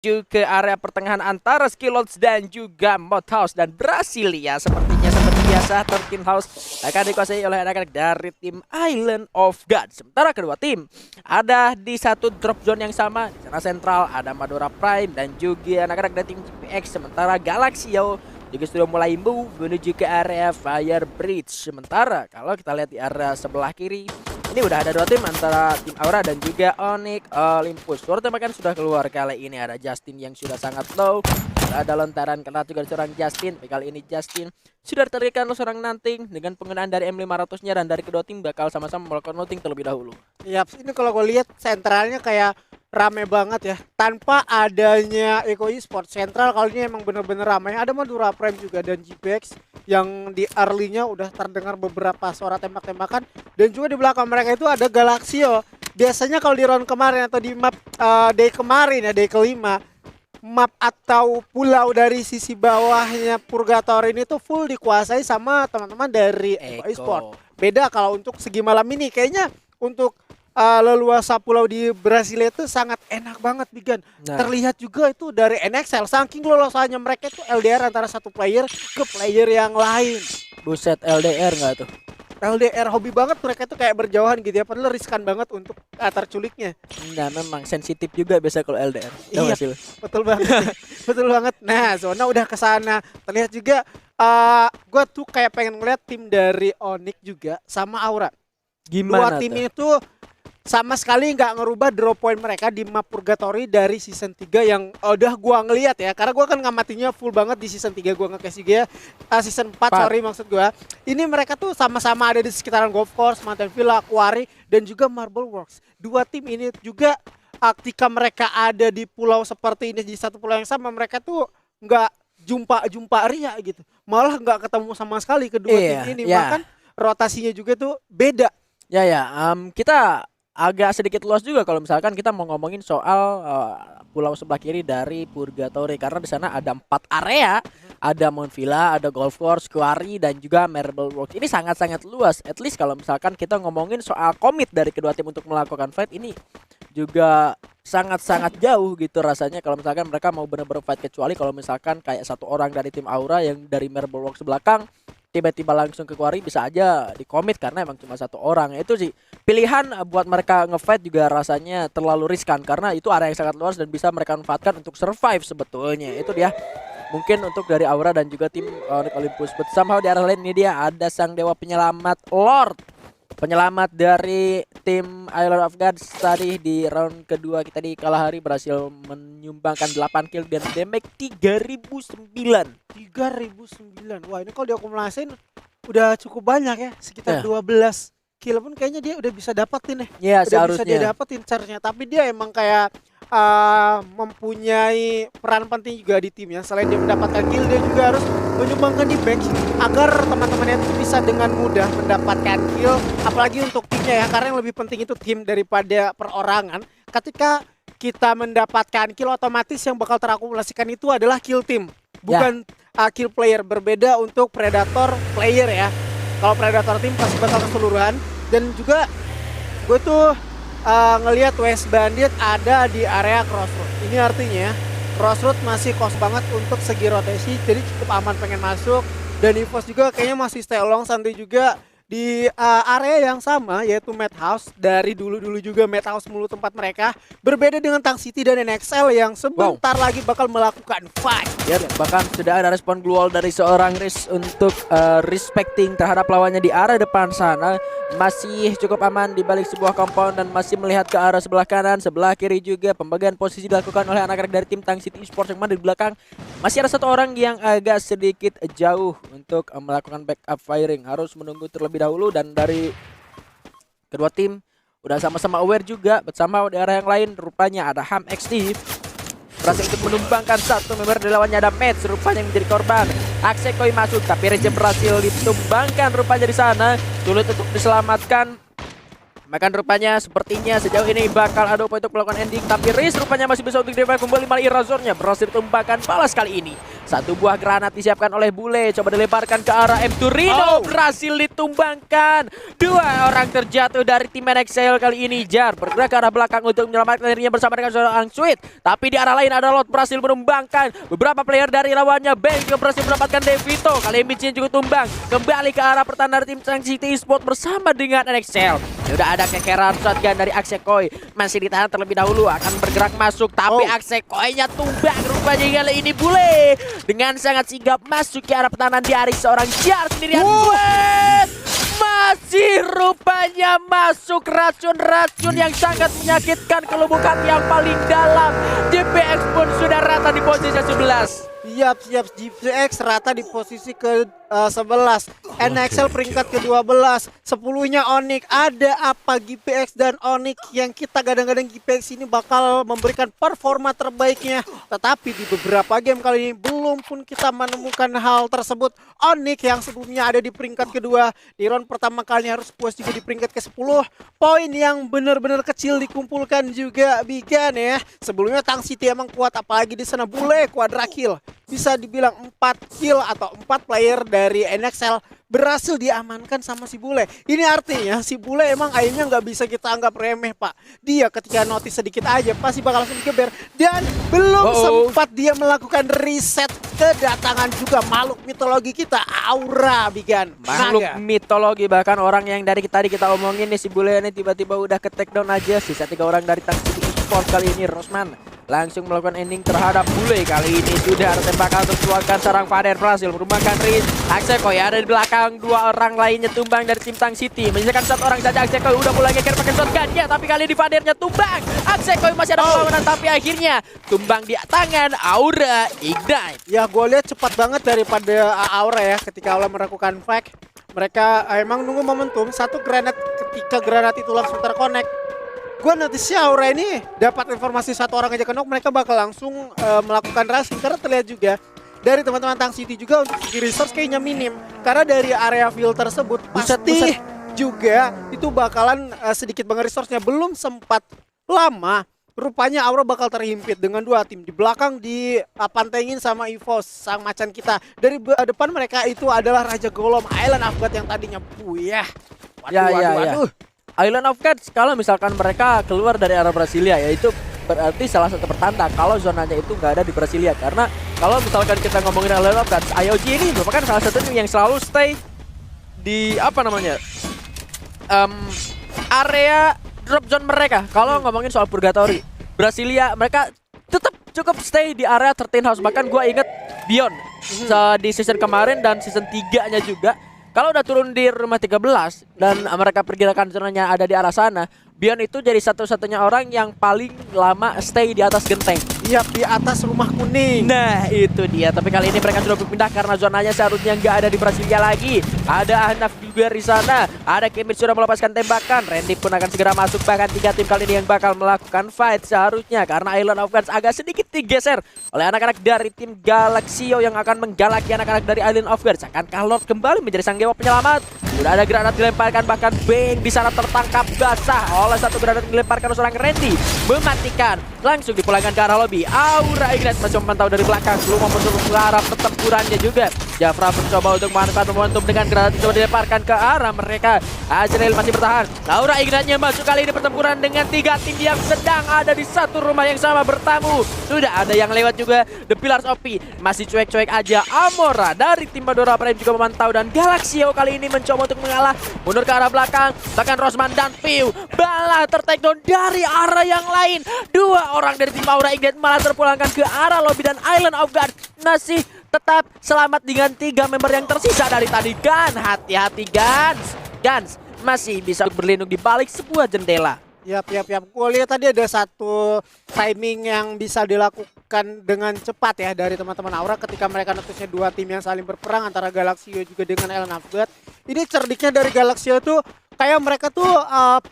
menuju ke area pertengahan antara Skillots dan juga Modhouse, dan Brasilia sepertinya seperti biasa Thirteen House akan dikuasai oleh anak-anak dari tim Island of God. Sementara kedua tim ada di satu drop zone yang sama. Di sana sentral ada Madora Prime dan juga anak-anak dari tim GPX. Sementara Galaxio juga sudah mulai move menuju ke area Fire Bridge. Sementara kalau kita lihat di area sebelah kiri, ini udah ada dua tim antara tim Aura dan juga Onyx Olympus. Suara tembakan sudah keluar kali ini. Ada Justin yang sudah sangat low. Ada lontaran kena juga seorang Justin. Tapi kali ini Justin sudah terterikan seorang Nanting dengan penggunaan dari M500-nya, dan dari kedua tim bakal sama-sama melakukan looting terlebih dahulu. Yap, ini kalau gue lihat sentralnya kayak rame banget ya. Tanpa adanya Eko Esports, sentral kali ini emang bener-bener ramai. Ada Madura Prime juga dan GPX yang di early-nya udah terdengar beberapa suara tembak-tembakan. Dan juga di belakang mereka itu ada Galaxio. Biasanya kalau di round kemarin atau di map day kemarin ya, day kelima, map atau pulau dari sisi bawahnya Purgatory ini tuh full dikuasai sama teman-teman dari Eko Esports. Beda kalau untuk segi malam ini, kayaknya untuk leluasa pulau di Brasilia itu sangat enak banget, Bigan. Terlihat juga itu dari NXL, saking leluasannya mereka itu LDR antara satu player ke player yang lain. Buset, LDR nggak tuh? LDR hobi banget mereka tuh kayak berjauhan gitu ya, padahal riskan banget untuk terculiknya. Nah, memang sensitif juga biasa kalau LDR. Iya, betul banget. Betul banget. Nah, Zona udah ke sana. Terlihat juga gue tuh kayak pengen ngeliat tim dari Onyx juga sama Aura. Gimana dua tim tuh? itu sama sekali nggak ngerubah drop point mereka di map Purgatory dari season 3 yang udah gua ngeliat ya, karena gua kan ngamatinya full banget di season 3, gua nge-cash juga season 4 sorry maksud gua. Ini mereka tuh sama-sama ada di sekitaran Golf Course, Mountain Villa, Quarry dan juga Marble Works. Dua tim ini juga ketika mereka ada di pulau seperti ini, di satu pulau yang sama, mereka tuh nggak jumpa ria gitu, malah nggak ketemu sama sekali kedua tim ini. Bahkan rotasinya juga tuh beda. Kita agak sedikit luas juga kalau misalkan kita mau ngomongin soal pulau sebelah kiri dari Purgatory, karena di sana ada 4 area, ada Mount Villa, ada Golf Course, Quarry dan juga Marble Works. Ini sangat-sangat luas. At least kalau misalkan kita ngomongin soal komit dari kedua tim untuk melakukan fight, ini juga sangat-sangat jauh gitu rasanya kalau misalkan mereka mau benar-benar fight, kecuali kalau misalkan kayak satu orang dari tim Aura yang dari Marble Works belakang tiba-tiba langsung ke Quarry, bisa aja dikomit karena emang cuma satu orang. Itu sih pilihan buat mereka ngefight juga rasanya terlalu riskan, karena itu area yang sangat luas dan bisa mereka manfaatkan untuk survive sebetulnya. Itu dia mungkin untuk dari Aura dan juga tim Onyx Olympus. But somehow di arah lain ini dia ada sang dewa penyelamat Lord, penyelamat dari tim Island of God. Tadi di round kedua kita di Kalahari berhasil menyumbangkan 8 kill dan damage 3009. 3009. Wah, ini kalau diakumulasin udah cukup banyak ya, sekitar 12 kill pun kayaknya dia udah bisa dapetin ya. Iya, udah seharusnya bisa dia dapetin charge-nya, tapi dia emang kayak mempunyai peran penting juga di timnya. Selain dia mendapatkan kill, dia juga harus menyumbangkan di bench agar teman-temannya itu bisa dengan mudah mendapatkan kill, apalagi untuk timnya ya, karena yang lebih penting itu tim daripada perorangan. Ketika kita mendapatkan kill, otomatis yang bakal terakumulasikan itu adalah kill tim, bukan kill player. Berbeda untuk Predator player ya. Kalau Predator tim pasti bakal keseluruhan. Dan juga gue tuh ngelihat West Bandit ada di area Crossroad. Ini artinya Crossroad masih kos banget untuk segi rotasi, jadi cukup aman pengen masuk. Dan EVOS juga kayaknya masih stay long santai juga di area yang sama, yaitu Madhouse. Dari dulu-dulu juga Madhouse mulu tempat mereka. Berbeda dengan Tang City dan NXL yang sebentar lagi bakal melakukan fight. Ya, bahkan sudah ada respon global dari seorang Riz untuk respecting terhadap lawannya di arah depan sana. Masih cukup aman di balik sebuah compound dan masih melihat ke arah sebelah kanan, sebelah kiri juga. Pembagian posisi dilakukan oleh anak-anak dari tim Tang City Esports yang mana di belakang masih ada satu orang yang agak sedikit jauh untuk melakukan backup firing. Harus menunggu terlebih dahulu, dan dari kedua tim udah sama-sama aware juga. Bersama di area yang lain rupanya ada Ham XT berhasil untuk menumbangkan satu member dari lawannya. Ada Mets rupanya yang menjadi korban. Aksekoi masuk tapi Reza berhasil ditumbangkan rupanya di sana. Sulit untuk diselamatkan. Makan rupanya sepertinya sejauh ini bakal ada upaya untuk melakukan ending, tapi Riz rupanya masih bisa untuk revive kembali. Malah Irazornya berhasil ditumbangkan balas kali ini. Satu buah granat disiapkan oleh Bule. Coba dilemparkan ke arah M Turino. Berhasil ditumbangkan. Dua orang terjatuh dari tim NXL kali ini. Jar bergerak ke arah belakang untuk menyelamatkan dirinya bersama dengan seorang Sweet. Tapi di arah lain ada Lot berhasil menumbangkan beberapa player dari lawannya. Bang juga berhasil mendapatkan Devito. Kali ini Micin juga tumbang. Kembali ke arah pertahanan tim Chang City Esports bersama dengan NXL. Sudah ada kekeran shotgun dari Aksekoi. Masih ditahan terlebih dahulu. Akan bergerak masuk. Tapi Aksekoi-nya tumbang. Rupanya kali ini Bule dengan sangat sigap masuk ke arah pertahanan dari seorang Jar sendirian. Masih rupanya masuk racun-racun yang sangat menyakitkan ke lubuk hati yang paling dalam. GPX pun sudah rata di posisi 11. Siap, GPX rata di posisi ke-11. NXL peringkat ke-12. 10-nya Onyx. Ada apa GPX dan Onyx yang kita gadang-gadang GPX ini bakal memberikan performa terbaiknya. Tetapi di beberapa game kali ini belum pun kita menemukan hal tersebut. Onyx yang sebelumnya ada di peringkat kedua, di round pertama kali harus puas juga di peringkat ke-10. Poin yang benar-benar kecil dikumpulkan juga Bigan ya. Sebelumnya Tang City emang kuat, apalagi di sana Bule quadra kill. Bisa dibilang 4 kill atau 4 player dari NXL berhasil diamankan sama si Bule. Ini artinya si Bule emang aimnya nggak bisa kita anggap remeh, Pak. Dia ketika notice sedikit aja pasti bakal langsung dikeber. Dan belum sempat dia melakukan reset, kedatangan juga makhluk mitologi kita, Aura Bigan. Makhluk mitologi, bahkan orang yang dari tadi kita omongin nih, si Bule ini tiba-tiba udah ke take down aja. Sisa 3 orang dari Tang City Esports kali ini. Rosman langsung melakukan ending terhadap Bule. Kali ini sudah ada tembakan untuk keluarkan sarang Fader, berhasil merumbangkan Riz. Aksekoi ada di belakang, 2 orang lainnya tumbang dari tim Tang City. Menyisakan 1 orang saja. Aksekoi udah mulai ngeker pakai shotgunnya, tapi kali ini Fadernya tumbang. Aksekoi masih ada perlawanan, tapi akhirnya tumbang di tangan Aura Ignite. Ya gue lihat cepat banget daripada Aura ya ketika Aura melakukan fake. Mereka emang nunggu momentum, satu granat, ketika granat itu langsung terkonek. Gue notice Aura ini dapat informasi 1 orang aja kenok, mereka bakal langsung melakukan rushing. Karena terlihat juga dari teman-teman Tang City juga untuk segi resource kayaknya minim. Karena dari area field tersebut pasti juga itu bakalan sedikit banget resource-nya. Belum sempat lama, rupanya Aura bakal terhimpit dengan 2 tim. Di belakang dipantengin sama EVOS, sang macan kita. Dari depan mereka itu adalah Raja Golem, Island of God yang tadinya buyah. Waduh. Island of Gods, kalau misalkan mereka keluar dari area Brasilia, ya itu berarti salah satu pertanda kalau zonanya itu nggak ada di Brasilia. Karena kalau misalkan kita ngomongin Island of Gods, IOG ini merupakan salah satu yang selalu stay di area drop zone mereka. Kalau ngomongin soal Purgatory, Brasilia mereka tetap cukup stay di area 13 house. Bahkan gue inget Beyond di season kemarin dan season 3-nya juga, kalau udah turun di rumah 13 dan mereka perkirakan zonanya ada di arah sana, Beyond itu jadi satu-satunya orang yang paling lama stay di atas genteng. Iya, di atas rumah kuning. Nah, itu dia. Tapi kali ini mereka sudah berpindah karena zonanya seharusnya nggak ada di Brasilia lagi. Ada Ahnaf juga di sana. Ada Kimmich sudah melepaskan tembakan. Randy pun akan segera masuk. Bahkan 3 tim kali ini yang bakal melakukan fight seharusnya. Karena Island of Gods agak sedikit digeser oleh anak-anak dari tim Galaxio yang akan menggalaki anak-anak dari Island of Gods. Akankah Lord kembali menjadi sang dewa penyelamat? Sudah ada granat dilemparkan, bahkan Bang di sana tertangkap basah oleh 1 granat dilemparkan oleh seorang Randy, mematikan. Langsung dipulangkan ke arah lobby. Aura Ignite masih memantau dari belakang, belum membentuk ke arah pertempurannya juga. Jafra mencoba untuk memanfaatkan momentum dengan granat coba dilemparkan ke arah mereka. Azrael masih bertahan. Aura Ignite-nya masuk kali ini pertempuran dengan 3 tim yang sedang ada di satu rumah yang sama bertamu. Sudah ada yang lewat juga. The Pillars OP masih cuek-cuek aja. Amora dari tim Madora Prime juga memantau, dan Galaxio kali ini mencoba untuk mengalah, mundur ke arah belakang. Bahkan Rosman dan Piu balah ter-take down dari arah yang lain. 2 orang dari tim Aura Ignite malah terpulangkan ke arah lobby, dan Island of God masih tetap selamat dengan 3 member yang tersisa dari tadi. Gan, hati-hati Gans masih bisa berlindung di balik sebuah jendela. Yap. Gue lihat tadi ada satu timing yang bisa dilakukan dengan cepat ya dari teman-teman Aura ketika mereka notice 2 tim yang saling berperang antara Galaxio juga dengan Island of God. Ini cerdiknya dari Galaxio tuh kayak mereka tuh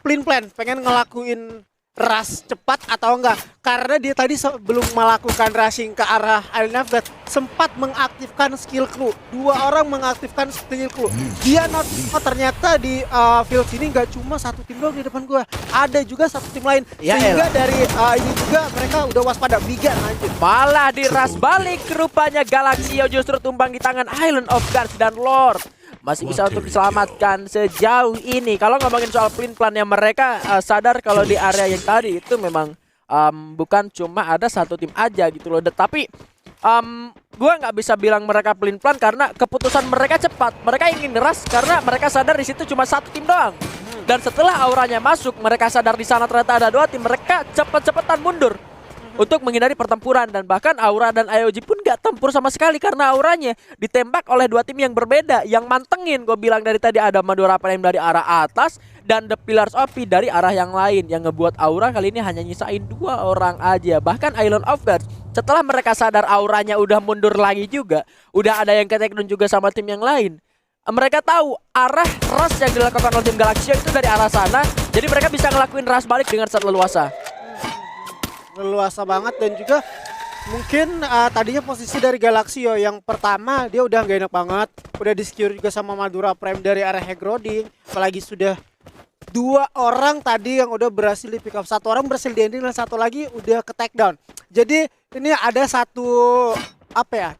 plan pengen ngelakuin rush cepat atau enggak. Karena dia tadi sebelum melakukan rushing ke arah Island of God sempat mengaktifkan skill crew. 2 orang mengaktifkan skill crew. Dia ternyata di field sini nggak cuma satu tim doang di depan gua. Ada juga satu tim lain. Ya Sehingga elah. dari ini juga mereka udah waspada. Bigan lanjut. Malah diras balik rupanya Galaxio justru tumbang di tangan Island of Guards dan Lord. Masih bisa untuk diselamatkan sejauh ini. Kalau ngomongin soal plan-plannya mereka sadar kalau di area yang tadi itu memang bukan cuma ada satu tim aja gitu loh. Tapi gua nggak bisa bilang mereka plan-plan karena keputusan mereka cepat. Mereka ingin ngeras karena mereka sadar di situ cuma satu tim doang. Dan setelah auranya masuk, mereka sadar di sana ternyata ada 2 tim. Mereka cepet-cepetan mundur untuk menghindari pertempuran, dan bahkan Aura dan IOG pun gak tempur sama sekali karena auranya ditembak oleh 2 tim yang berbeda yang mantengin. Gue bilang dari tadi ada Madura Prime dari arah atas dan The Pillars of P dari arah yang lain yang ngebuat Aura kali ini hanya nyisain 2 orang aja. Bahkan Island of Gods setelah mereka sadar auranya udah mundur lagi juga, udah ada yang ke-take down juga sama tim yang lain. Mereka tahu arah rush yang dilakukan oleh tim Galaxio itu dari arah sana, jadi mereka bisa ngelakuin rush balik dengan sangat leluasa. Leluasa banget. Dan juga mungkin tadinya posisi dari Galaxio yang pertama dia udah gak enak banget, udah di secure juga sama Madura Prime dari arah Hegroding, apalagi sudah 2 orang tadi yang udah berhasil di pick up, 1 orang berhasil di ending dan 1 lagi udah ke take down. Jadi ini ada satu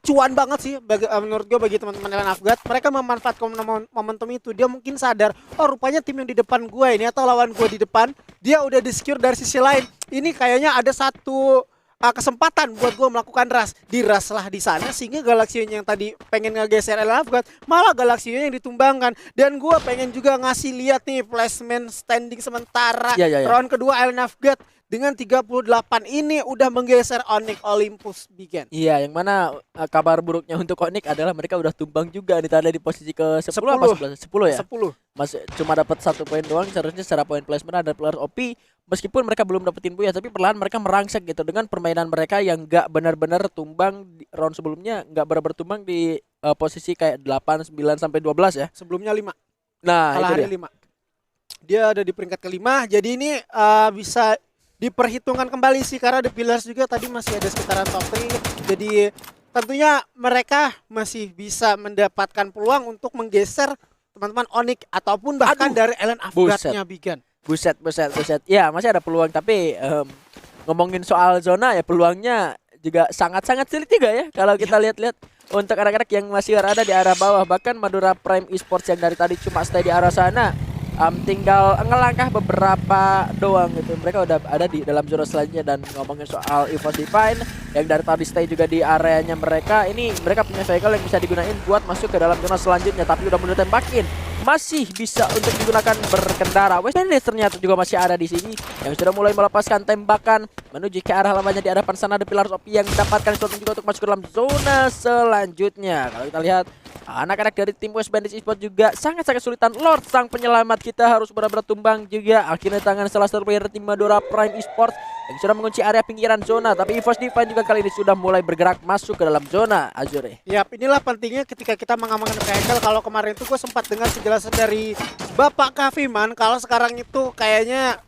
cuan banget sih menurut gue bagi teman-teman Island of God. Mereka memanfaatkan momentum itu. Dia mungkin sadar, oh rupanya tim yang di depan gue ini atau lawan gue di depan dia udah di secure dari sisi lain. Ini kayaknya ada satu kesempatan buat gue melakukan rush. Di rush lah di sana sehingga Galaxio yang tadi pengen ngegeser Island of God malah Galaxio yang ditumbangkan. Dan gue pengen juga ngasih lihat nih placement standing sementara round kedua Island of God. Dengan 38 ini udah menggeser Onyx Olympus Bigan. Iya, yang mana kabar buruknya untuk Onyx adalah mereka udah tumbang juga nih tadi di posisi ke 10 apa 11? 10 ya? 10. Masih cuma dapat 1 poin doang, seharusnya secara poin placement ada Pillars OP. Meskipun mereka belum dapetin buya, tapi perlahan mereka merangsek gitu dengan permainan mereka yang gak benar-benar tumbang di round sebelumnya, gak benar-benar tumbang di posisi kayak 8, 9 sampai 12 ya. Sebelumnya 5. Nah, kalah itu hari 5. Dia ada di peringkat ke-5. Jadi ini bisa diperhitungkan kembali sih karena The Pillars juga tadi masih ada sekitaran top 3. Jadi tentunya mereka masih bisa mendapatkan peluang untuk menggeser teman-teman Onyx ataupun bahkan dari Island of God-nya Bigan. Buset. Ya, masih ada peluang, tapi ngomongin soal zona ya peluangnya juga sangat-sangat sulit juga ya kalau kita lihat-lihat untuk anak-anak yang masih berada di arah bawah. Bahkan Madura Prime Esports yang dari tadi cuma stay di arah sana, tinggal ngelangkah beberapa doang gitu. Mereka udah ada di dalam zona selanjutnya. Dan ngomongin soal EVOS Divine yang dari tadi stay juga di areanya mereka, ini mereka punya vehicle yang bisa digunain buat masuk ke dalam zona selanjutnya, tapi udah mulai tembakin. Masih bisa untuk digunakan berkendara. West Bandits ternyata juga masih ada di sini yang sudah mulai melepaskan tembakan menuju ke arah lawannya. Di hadapan sana ada Pillars OP yang mendapatkan slot juga untuk masuk ke dalam zona selanjutnya. Kalau kita lihat anak-anak dari tim West Bandits Esports juga sangat-sangat kesulitan. Lord sang penyelamat kita harus benar-benar tumbang juga akhirnya tangan salah satu player tim Madura Prime Esports yang sudah mengunci area pinggiran zona. Tapi EVOS Divine juga kali ini sudah mulai bergerak masuk ke dalam zona Azure. Yap, inilah pentingnya ketika kita mengamankan vehicle. Kalau kemarin itu gue sempat dengar penjelasan dari Bapak Kaviman, kalau sekarang itu kayaknya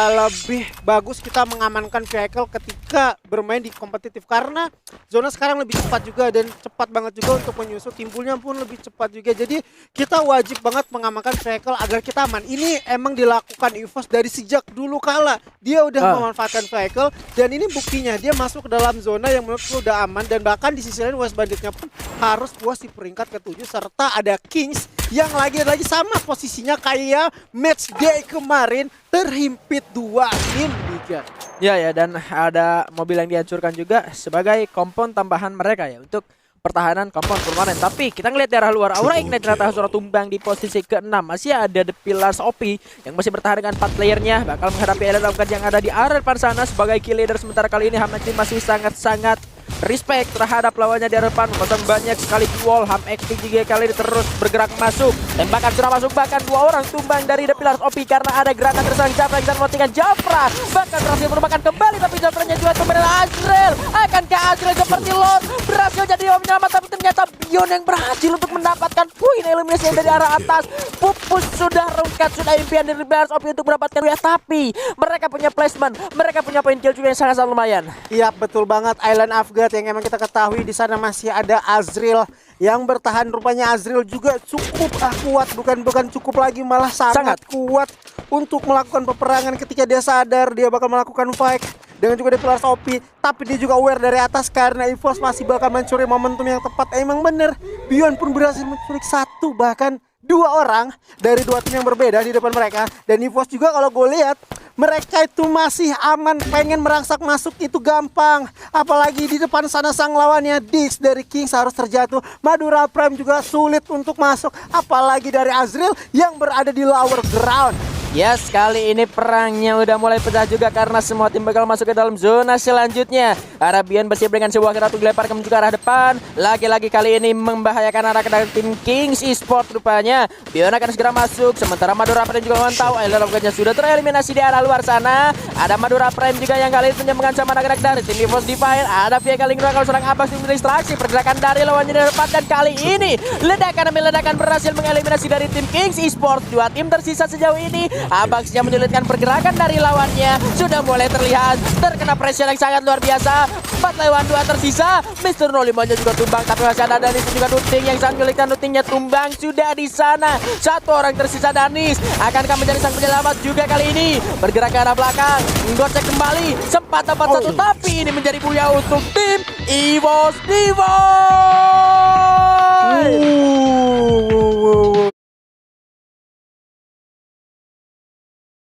lebih bagus kita mengamankan vehicle ketika bermain di kompetitif karena zona sekarang lebih cepat juga dan cepat banget juga untuk menyusul, timbulnya pun lebih cepat juga. Jadi kita wajib banget mengamankan vehicle agar kita aman. Ini emang dilakukan EVOS dari sejak dulu kala. Dia udah memanfaatkan vehicle dan ini buktinya dia masuk ke dalam zona yang menurutku udah aman. Dan bahkan di sisi lain West Banditnya pun harus puas di peringkat ke-7 serta ada Kings yang lagi-lagi sama posisinya kayak match day kemarin, terhimpit 2 tim Bigan. Ya, dan ada mobil yang dihancurkan juga sebagai kompon tambahan mereka ya untuk pertahanan kompon permanen. Tapi kita ngeliat di arah luar, Aura Ignite ternyata sudah tumbang di posisi ke-6. Masih ada The Pillars OP yang masih bertahan dengan 4 playernya, bakal menghadapi Island of God yang ada di arah depan sana sebagai kill leader. Sementara kali ini Ham-XP masih sangat-sangat respect terhadap lawannya di depan, memasang banyak sekali wall. Ham-XP juga kali ini terus bergerak masuk, tembakan sudah masuk, bahkan 2 orang tumbang dari The Pillars OP karena ada granat tersang Jafra yang bisa mematikan Jafra, bahkan berhasil menumbangkan kembali, tapi Jafranya juga tumbang. Azrael akan diarahkan ke Azrael seperti Lord berhasil jadi penyelamat, tapi ternyata Bion yang berhasil untuk mendapatkan poin eliminasi dari arah atas. Pupus sudah rungkat, sudah impian dari Bears OP untuk mendapatkan ya, tapi mereka punya placement, mereka punya poin kill juga yang sangat-sangat lumayan. Iya betul banget, Island of God yang emang kita ketahui di sana masih ada Azrael yang bertahan. Rupanya Azrael juga cukup kuat, bukan cukup lagi, malah sangat kuat untuk melakukan peperangan. Ketika dia sadar dia bakal melakukan fight dengan juga Pillars OP, tapi dia juga aware dari atas karena EVOS masih bakal mencuri momentum yang tepat. Emang bener, Bion pun berhasil menculik satu bahkan dua orang dari dua tim yang berbeda di depan mereka. Dan EVOS juga kalau gue lihat mereka itu masih aman, pengen merangsak masuk itu gampang. Apalagi di depan sana sang lawannya Dix dari Kings harus terjatuh. Madura Prime juga sulit untuk masuk, apalagi dari Azrael yang berada di lower ground. Yes, kali ini perangnya udah mulai pecah juga karena semua tim bakal masuk ke dalam zona selanjutnya. Arabian bersiap dengan sebuah keratu dilemparkan menuju ke arah depan. Lagi-lagi kali ini membahayakan arah ke tim Kings Esports rupanya. Bion akan segera masuk, sementara Madura Prime juga memantau. Island of God-nya sudah tereliminasi di arah luar sana. Ada Madura Prime juga yang kali ini mengancam anak-anak dari tim EVOS Divine. Ada Via kali ini kalau seorang Abax yang distraksi pergerakan dari lawannya di depan. Dan kali ini ledakan demi ledakan berhasil mengeliminasi dari tim Kings Esports. Dua tim tersisa sejauh ini. Abax yang menyulitkan pergerakan dari lawannya sudah mulai terlihat terkena pressure yang sangat luar biasa. 4 lawan 2 tersisa. Mr. 05 nya juga tumbang, tapi masih ada Danis juga Nuting yang sangat menyulitkan. Nutingnya tumbang sudah di sana. Satu orang tersisa Danis. Akankah menjadi sang penyelamat juga kali ini? Bergerak ke arah belakang, gocek kembali. Sempat dapat satu, tapi ini menjadi buya untuk tim EVOS Divine.